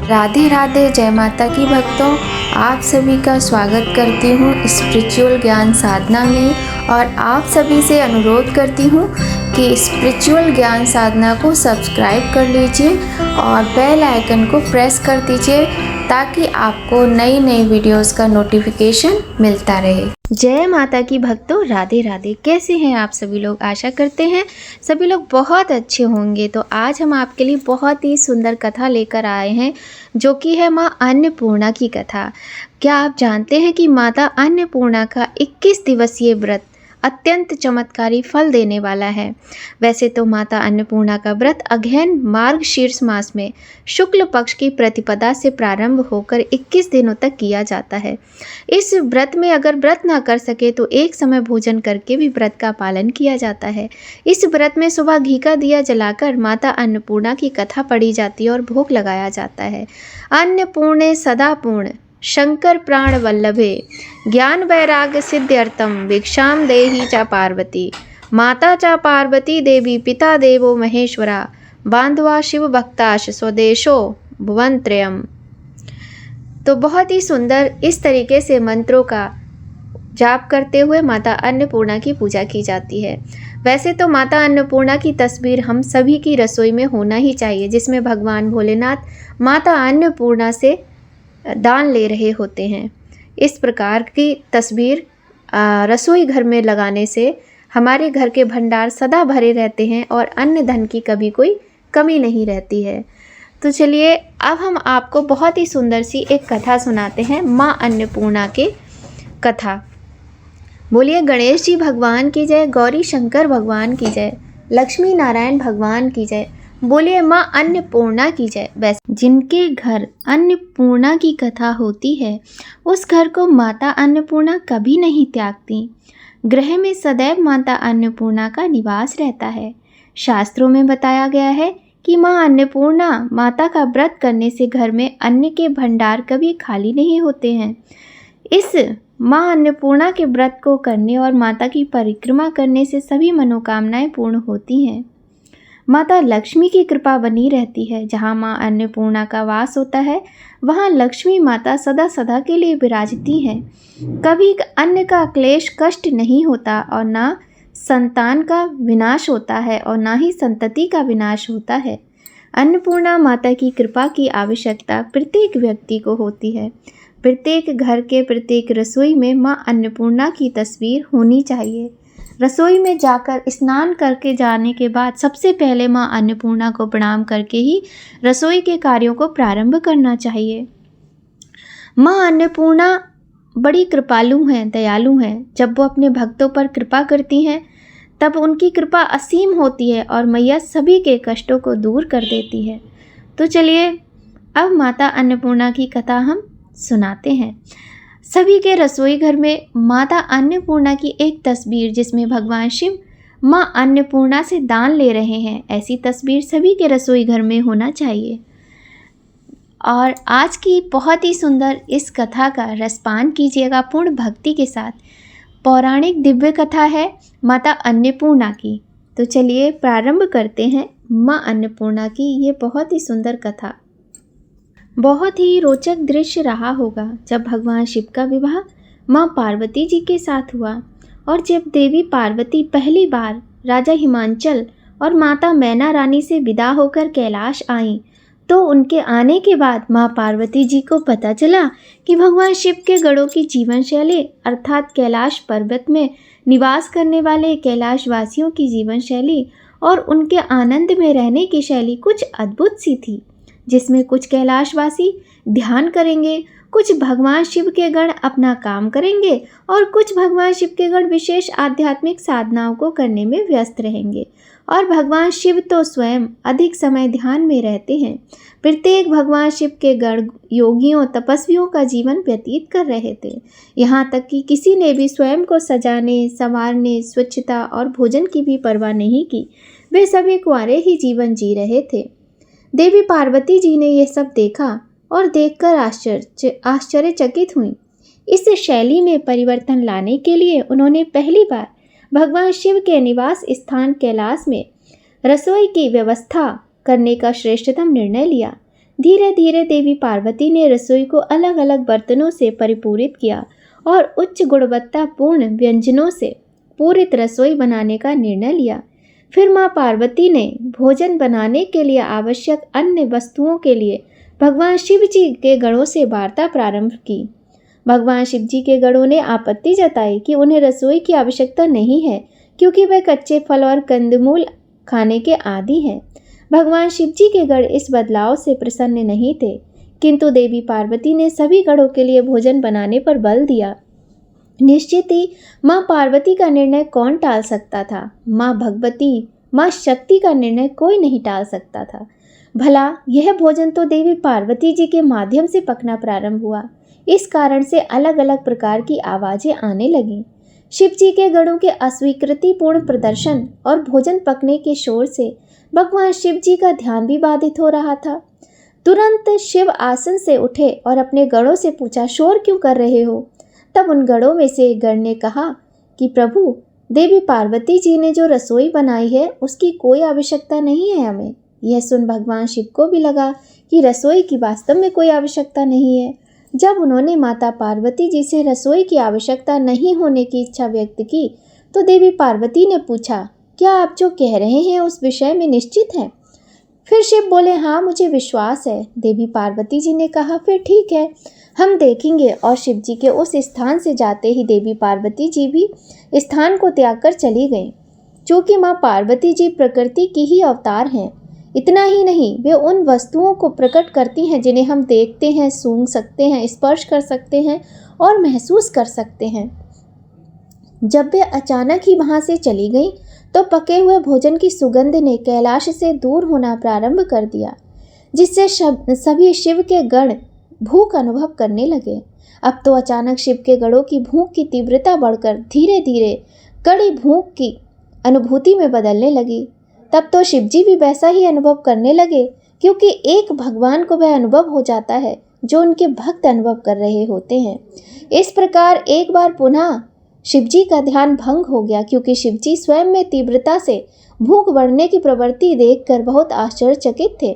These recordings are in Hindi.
राधे राधे, जय माता की भक्तों। आप सभी का स्वागत करती हूँ स्पिरिचुअल ज्ञान साधना में और आप सभी से अनुरोध करती हूँ कि स्पिरिचुअल ज्ञान साधना को सब्सक्राइब कर लीजिए और बेल आइकन को प्रेस कर दीजिए ताकि आपको नई नई वीडियोस का नोटिफिकेशन मिलता रहे। जय माता की भक्तों, राधे राधे। कैसे हैं आप सभी लोग? आशा करते हैं सभी लोग बहुत अच्छे होंगे। तो आज हम आपके लिए बहुत ही सुंदर कथा लेकर आए हैं जो कि है माँ अन्नपूर्णा की कथा। क्या आप जानते हैं कि माता अन्नपूर्णा का 21 दिवसीय व्रत अत्यंत चमत्कारी फल देने वाला है। वैसे तो माता अन्नपूर्णा का व्रत अगहन मार्गशीर्ष मास में शुक्ल पक्ष की प्रतिपदा से प्रारंभ होकर 21 दिनों तक किया जाता है। इस व्रत में अगर व्रत ना कर सके तो एक समय भोजन करके भी व्रत का पालन किया जाता है। इस व्रत में सुबह घी का दिया जलाकर माता अन्नपूर्णा की कथा पढ़ी जाती है और भोग लगाया जाता है। अन्नपूर्णे सदा पूर्ण शंकर प्राण वल्लभे ज्ञान वैराग्य सिद्ध्यर्थम भिक्षाम देहि च पार्वती माता च पार्वती देवी पिता देवो महेश्वरा बांधवा शिव भक्ताश स्वदेशो भुवनत्रयम्। तो बहुत ही सुंदर इस तरीके से मंत्रों का जाप करते हुए माता अन्नपूर्णा की पूजा की जाती है। वैसे तो माता अन्नपूर्णा की तस्वीर हम सभी की रसोई में होना ही चाहिए, जिसमें भगवान भोलेनाथ माता अन्नपूर्णा से दान ले रहे होते हैं। इस प्रकार की तस्वीर रसोई घर में लगाने से हमारे घर के भंडार सदा भरे रहते हैं और अन्न धन की कभी कोई कमी नहीं रहती है। तो चलिए अब हम आपको बहुत ही सुंदर सी एक कथा सुनाते हैं, माँ अन्नपूर्णा के कथा। बोलिए गणेश जी भगवान की जय, गौरी शंकर भगवान की जय, लक्ष्मी नारायण भगवान की जय। बोलिए माँ अन्नपूर्णा की जय। वैसे जिनके घर अन्नपूर्णा की कथा होती है उस घर को माता अन्नपूर्णा कभी नहीं त्यागती। गृह में सदैव माता अन्नपूर्णा का निवास रहता है। शास्त्रों में बताया गया है कि माँ अन्नपूर्णा माता का व्रत करने से घर में अन्न के भंडार कभी खाली नहीं होते हैं। इस माँ अन्नपूर्णा के व्रत को करने और माता की परिक्रमा करने से सभी मनोकामनाएं पूर्ण होती हैं। माता लक्ष्मी की कृपा बनी रहती है। जहाँ माँ अन्नपूर्णा का वास होता है वहाँ लक्ष्मी माता सदा सदा के लिए विराजती हैं। कभी अन्न का क्लेश कष्ट नहीं होता और ना संतान का विनाश होता है और ना ही संतति का विनाश होता है। अन्नपूर्णा माता की कृपा की आवश्यकता प्रत्येक व्यक्ति को होती है। प्रत्येक घर के प्रत्येक रसोई में माँ अन्नपूर्णा की तस्वीर होनी चाहिए। रसोई में जाकर स्नान करके जाने के बाद सबसे पहले माँ अन्नपूर्णा को प्रणाम करके ही रसोई के कार्यों को प्रारंभ करना चाहिए। माँ अन्नपूर्णा बड़ी कृपालु हैं, दयालु हैं। जब वो अपने भक्तों पर कृपा करती हैं तब उनकी कृपा असीम होती है और मैया सभी के कष्टों को दूर कर देती है। तो चलिए अब माता अन्नपूर्णा की कथा हम सुनाते हैं। सभी के रसोई घर में माता अन्नपूर्णा की एक तस्वीर जिसमें भगवान शिव माँ अन्नपूर्णा से दान ले रहे हैं, ऐसी तस्वीर सभी के रसोई घर में होना चाहिए। और आज की बहुत ही सुंदर इस कथा का रसपान कीजिएगा पूर्ण भक्ति के साथ। पौराणिक दिव्य कथा है माता अन्नपूर्णा की। तो चलिए प्रारंभ करते हैं माँ अन्नपूर्णा की ये बहुत ही सुंदर कथा। बहुत ही रोचक दृश्य रहा होगा जब भगवान शिव का विवाह माँ पार्वती जी के साथ हुआ और जब देवी पार्वती पहली बार राजा हिमांचल और माता मैना रानी से विदा होकर कैलाश आईं, तो उनके आने के बाद माँ पार्वती जी को पता चला कि भगवान शिव के गणों की जीवन शैली अर्थात कैलाश पर्वत में निवास करने वाले कैलाशवासियों की जीवन शैली और उनके आनंद में रहने की शैली कुछ अद्भुत सी थी, जिसमें कुछ कैलाशवासी ध्यान करेंगे, कुछ भगवान शिव के गण अपना काम करेंगे और कुछ भगवान शिव के गण विशेष आध्यात्मिक साधनाओं को करने में व्यस्त रहेंगे। और भगवान शिव तो स्वयं अधिक समय ध्यान में रहते हैं। प्रत्येक भगवान शिव के गण योगियों तपस्वियों का जीवन व्यतीत कर रहे थे। यहाँ तक कि किसी ने भी स्वयं को सजाने, संवारने, स्वच्छता और भोजन की भी परवाह नहीं की। वे सभी कुंवारे ही जीवन जी रहे थे। देवी पार्वती जी ने यह सब देखा और देखकर आश्चर्यचकित हुई। इस शैली में परिवर्तन लाने के लिए उन्होंने पहली बार भगवान शिव के निवास स्थान कैलाश में रसोई की व्यवस्था करने का श्रेष्ठतम निर्णय लिया। धीरे धीरे देवी पार्वती ने रसोई को अलग अलग बर्तनों से परिपूरित किया और उच्च गुणवत्तापूर्ण व्यंजनों से पूरित रसोई बनाने का निर्णय लिया। फिर माँ पार्वती ने भोजन बनाने के लिए आवश्यक अन्य वस्तुओं के लिए भगवान शिव जी के गणों से वार्ता प्रारंभ की। भगवान शिव जी के गणों ने आपत्ति जताई कि उन्हें रसोई की आवश्यकता नहीं है, क्योंकि वे कच्चे फल और कंदमूल खाने के आदी हैं। भगवान शिव जी के गण इस बदलाव से प्रसन्न नहीं थे, किंतु देवी पार्वती ने सभी गणों के लिए भोजन बनाने पर बल दिया। निश्चित ही माँ पार्वती का निर्णय कौन टाल सकता था? माँ भगवती, माँ शक्ति का निर्णय कोई नहीं टाल सकता था। भला यह भोजन तो देवी पार्वती जी के माध्यम से पकना प्रारंभ हुआ। इस कारण से अलग अलग प्रकार की आवाजें आने लगीं। शिव जी के गणों के अस्वीकृतिपूर्ण प्रदर्शन और भोजन पकने के शोर से भगवान शिव जी का ध्यान भी बाधित हो रहा था। तुरंत शिव आसन से उठे और अपने गणों से पूछा, शोर क्यों कर रहे हो? तब उन गणों में से एक गण ने कहा कि प्रभु, देवी पार्वती जी ने जो रसोई बनाई है उसकी कोई आवश्यकता नहीं है हमें। यह सुन भगवान शिव को भी लगा कि रसोई की वास्तव में कोई आवश्यकता नहीं है। जब उन्होंने माता पार्वती जी से रसोई की आवश्यकता नहीं होने की इच्छा व्यक्त की तो देवी पार्वती ने पूछा, क्या आप जो कह रहे हैं उस विषय में निश्चित हैं? फिर शिव बोले, हाँ, मुझे विश्वास है। देवी पार्वती जी ने कहा, फिर ठीक है, हम देखेंगे। और शिव जी के उस स्थान से जाते ही देवी पार्वती जी भी स्थान को त्याग कर चली गईं। चूँकि माँ पार्वती जी प्रकृति की ही अवतार हैं, इतना ही नहीं, वे उन वस्तुओं को प्रकट करती हैं जिन्हें हम देखते हैं, सूंघ सकते हैं, स्पर्श कर सकते हैं और महसूस कर सकते हैं। जब वे अचानक ही वहाँ से चली गईं तो पके हुए भोजन की सुगंध ने कैलाश से दूर होना प्रारंभ कर दिया, जिससे सभी शिव के गण भूख अनुभव करने लगे। अब तो अचानक शिव के गणों की भूख की तीव्रता बढ़कर धीरे धीरे कड़ी भूख की अनुभूति में बदलने लगी। तब तो शिव जी भी वैसा ही अनुभव करने लगे, क्योंकि एक भगवान को वह अनुभव हो जाता है जो उनके भक्त अनुभव कर रहे होते हैं। इस प्रकार एक बार पुनः शिव जी का ध्यान भंग हो गया, क्योंकि शिव जी स्वयं में तीव्रता से भूख बढ़ने की प्रवृत्ति देखकर बहुत आश्चर्यचकित थे।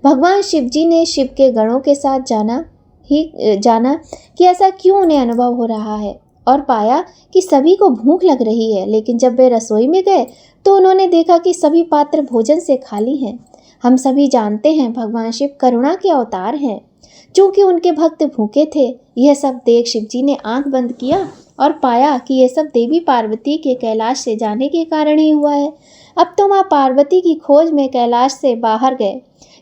भगवान शिव जी ने शिव के गणों के साथ जाना कि ऐसा क्यों उन्हें अनुभव हो रहा है और पाया कि सभी को भूख लग रही है। लेकिन जब वे रसोई में गए तो उन्होंने देखा कि सभी पात्र भोजन से खाली हैं। हम सभी जानते हैं भगवान शिव करुणा के अवतार हैं। चूँकि उनके भक्त भूखे थे, यह सब देख शिव जी ने आंख बंद किया और पाया कि यह सब देवी पार्वती के कैलाश से जाने के कारण ही हुआ है। अब तो माँ पार्वती की खोज में कैलाश से बाहर गए,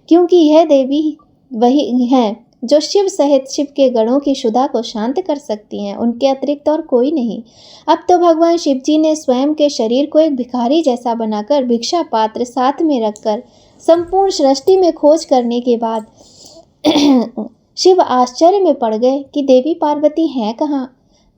क्योंकि यह देवी वही हैं जो शिव सहित शिव के गणों की क्षुधा को शांत कर सकती हैं, उनके अतिरिक्त और कोई नहीं। अब तो भगवान शिव जी ने स्वयं के शरीर को एक भिखारी जैसा बनाकर भिक्षा पात्र साथ में रखकर संपूर्ण सृष्टि में खोज करने के बाद शिव आश्चर्य में पड़ गए कि देवी पार्वती हैं कहाँ।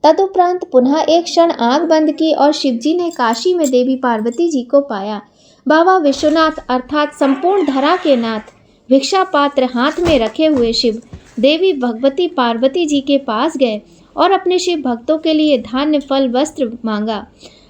तदुपरांत पुनः एक क्षण आंख बंद की और शिव जी ने काशी में देवी पार्वती जी को पाया। बाबा विश्वनाथ अर्थात संपूर्ण धरा के नाथ भिक्षा पात्र हाथ में रखे हुए शिव देवी भगवती पार्वती जी के पास गए और अपने शिव भक्तों के लिए धान्य, फल, वस्त्र मांगा।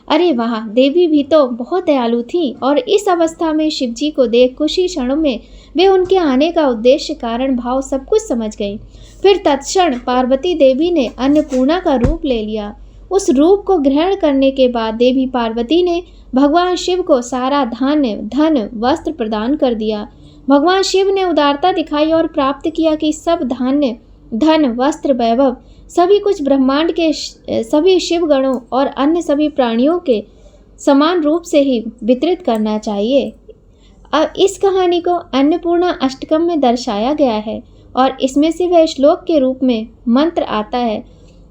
अरे वाह, देवी भी तो बहुत दयालु थी और इस अवस्था में शिव जी को देख कुछ ही क्षणों में वे उनके आने का उद्देश्य, कारण, भाव सब कुछ समझ गई। फिर तत्क्षण पार्वती देवी ने अन्नपूर्णा का रूप ले लिया। उस रूप को ग्रहण करने के बाद देवी पार्वती ने भगवान शिव को सारा धान्य, धन, वस्त्र प्रदान कर दिया। भगवान शिव ने उदारता दिखाई और प्राप्त किया कि सब धान्य, धन, वस्त्र, वैभव सभी कुछ ब्रह्मांड के सभी शिव गणों और अन्य सभी प्राणियों के समान रूप से ही वितरित करना चाहिए। अब इस कहानी को अन्नपूर्णा अष्टकम में दर्शाया गया है और इसमें से वह श्लोक के रूप में मंत्र आता है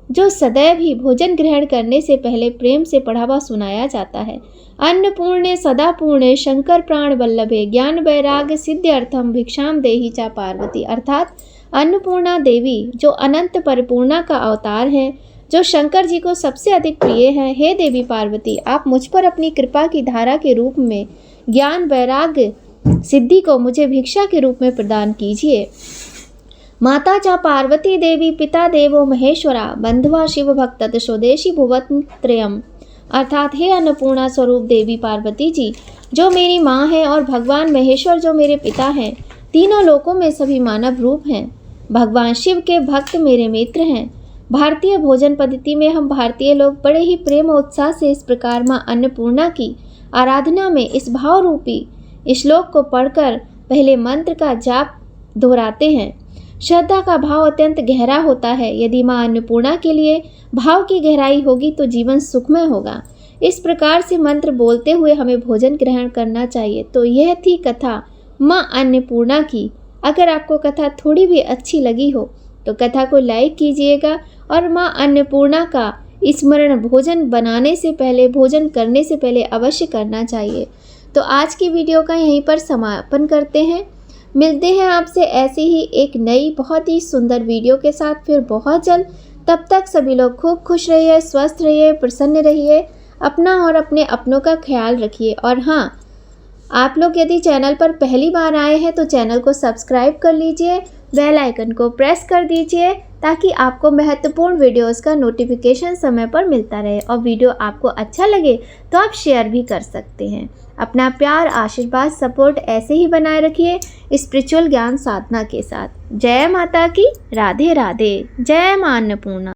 जो सदैव ही भोजन ग्रहण करने से पहले प्रेम से पढ़ा हुआ सुनाया जाता है। अन्नपूर्णे सदा पूर्णे शंकर प्राण वल्लभे ज्ञान वैराग्य सिद्ध्यर्थम भिक्षाम देहि चा पार्वती। अर्थात अन्नपूर्णा देवी जो अनंत परिपूर्णा का अवतार है, जो शंकर जी को सबसे अधिक प्रिय है। हे देवी पार्वती, आप मुझ पर अपनी कृपा की धारा के रूप में ज्ञान वैराग्य सिद्धि को मुझे भिक्षा के रूप में प्रदान कीजिए। माता च पार्वती देवी पिता देवो महेश्वरा बंधुआ शिव भक्त स्वदेशी भुवन त्रयम। अर्थात हे अन्नपूर्णा स्वरूप देवी पार्वती जी जो मेरी माँ है और भगवान महेश्वर जो मेरे पिता हैं, तीनों लोकों में सभी मानव रूप हैं। भगवान शिव के भक्त मेरे मित्र हैं। भारतीय भोजन पद्धति में हम भारतीय लोग बड़े ही प्रेम और उत्साह से इस प्रकार माँ अन्नपूर्णा की आराधना में इस भाव रूपी श्लोक को पढ़कर पहले मंत्र का जाप दोहराते हैं। श्रद्धा का भाव अत्यंत गहरा होता है। यदि माँ अन्नपूर्णा के लिए भाव की गहराई होगी तो जीवन सुखमय होगा। इस प्रकार से मंत्र बोलते हुए हमें भोजन ग्रहण करना चाहिए। तो यह थी कथा माँ अन्नपूर्णा की। अगर आपको कथा थोड़ी भी अच्छी लगी हो तो कथा को लाइक कीजिएगा और माँ अन्नपूर्णा का स्मरण भोजन बनाने से पहले, भोजन करने से पहले अवश्य करना चाहिए। तो आज की वीडियो का यहीं पर समापन करते हैं। मिलते हैं आपसे ऐसी ही एक नई बहुत ही सुंदर वीडियो के साथ फिर बहुत जल्द। तब तक सभी लोग खूब खुश रहिए, स्वस्थ रहिए, प्रसन्न रहिए, अपना और अपने अपनों का ख्याल रखिए। और हाँ, आप लोग यदि चैनल पर पहली बार आए हैं तो चैनल को सब्सक्राइब कर लीजिए, बेल आइकन को प्रेस कर दीजिए ताकि आपको महत्वपूर्ण वीडियोस का नोटिफिकेशन समय पर मिलता रहे। और वीडियो आपको अच्छा लगे तो आप शेयर भी कर सकते हैं। अपना प्यार, आशीर्वाद, सपोर्ट ऐसे ही बनाए रखिए स्पिरिचुअल ज्ञान साधना के साथ। जय माता की, राधे राधे, जय माँ अन्नपूर्णा।